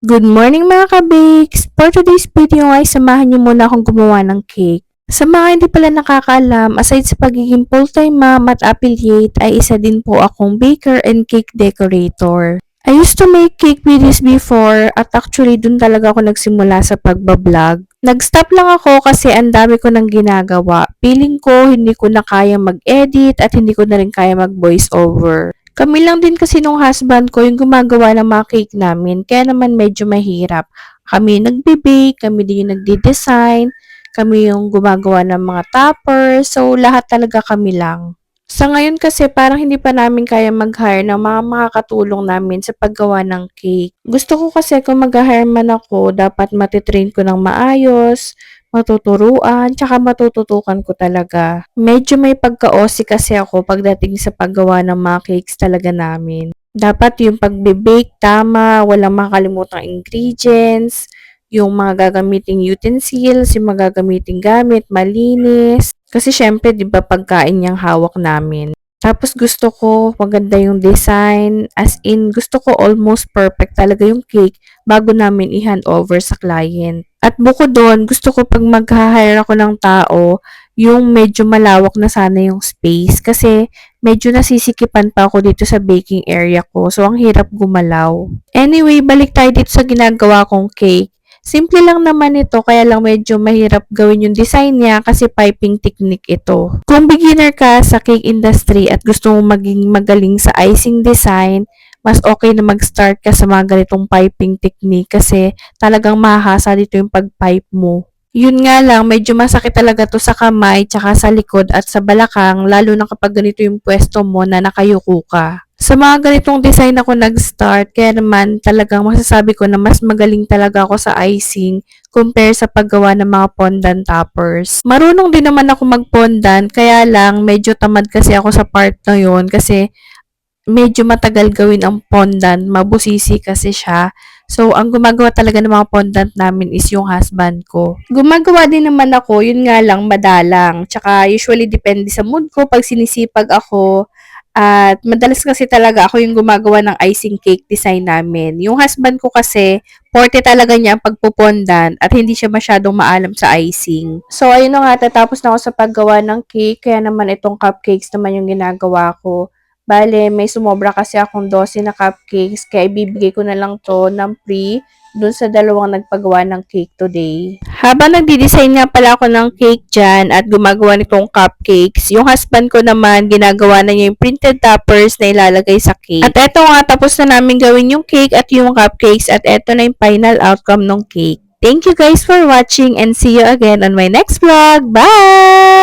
Good morning mga ka-bakes! For today's video ay samahan niyo muna akong gumawa ng cake. Sa mga hindi pala nakakaalam, aside sa pagiging full-time mom at affiliate ay isa din po akong baker and cake decorator. I used to make cake videos before at actually dun talaga ako nagsimula sa pagbablog. Nag-stop lang ako kasi ang dami ko nang ginagawa. Feeling ko hindi ko na kaya mag-edit at hindi ko na rin kaya mag-voice over. Kami lang din kasi nung husband ko yung gumagawa ng mga cake namin, kaya naman medyo mahirap. Kami yung nagbe-bake, kami din yung nagde-design, kami yung gumagawa ng mga toppers, so lahat talaga kami lang. Sa ngayon kasi parang hindi pa namin kaya mag-hire ng mga makakatulong namin sa paggawa ng cake. Gusto ko kasi kung mag-hire man ako, dapat matitrain ko ng maayos, matuturuan, tsaka matututukan ko talaga. Medyo may pagka-OC kasi ako pagdating sa paggawa ng mga cakes talaga namin. Dapat yung pagbe-bake tama, walang makalimutang ingredients, yung mga gagamiting utensils, yung mga gagamiting gamit, malinis. Kasi syempre, di ba pagkain yung hawak namin. Tapos gusto ko maganda yung design, as in gusto ko almost perfect talaga yung cake bago namin i-hand over sa client. At bukod doon, gusto ko pag mag-hire ako ng tao, yung medyo malawak na sana yung space kasi medyo nasisikipan pa ako dito sa baking area ko. So, ang hirap gumalaw. Anyway, balik tayo dito sa ginagawa kong cake. Simple lang naman ito, kaya lang medyo mahirap gawin yung design niya kasi piping technique ito. Kung beginner ka sa cake industry at gusto mong maging magaling sa icing design, mas okay na mag-start ka sa mga ganitong piping technique kasi talagang mahahasa dito yung pag-pipe mo. Yun nga lang, medyo masakit talaga to sa kamay, tsaka sa likod at sa balakang, lalo na kapag ganito yung pwesto mo na nakayuko ka. Sa mga ganitong design ako nag-start, kaya naman talagang masasabi ko na mas magaling talaga ako sa icing compare sa paggawa ng mga fondant toppers. Marunong din naman ako mag-fondant, kaya lang medyo tamad kasi ako sa part na yun kasi medyo matagal gawin ang fondant, mabusisi kasi siya. So, ang gumagawa talaga ng mga fondant namin is yung husband ko. Gumagawa din naman ako, yun nga lang, madalang. Tsaka, usually, depende sa mood ko. Pag sinisipag ako, at madalas kasi talaga ako yung gumagawa ng icing cake design namin. Yung husband ko kasi, forte talaga niya ang pagpupondan at hindi siya masyadong maalam sa icing. So, ayun na nga, tatapos na ako sa paggawa ng cake. Kaya naman itong cupcakes naman yung ginagawa ko. Bale, may sumobra kasi akong 12 na cupcakes, kaya ibibigay ko na lang to ng free dun sa dalawang nagpagawa ng cake today. Habang nagdi-design nga pala ako ng cake dyan at gumagawa nitong cupcakes, yung husband ko naman, ginagawa na niya yung printed toppers na ilalagay sa cake. At eto nga, tapos na namin gawin yung cake at yung cupcakes at eto na yung final outcome ng cake. Thank you guys for watching and see you again on my next vlog. Bye!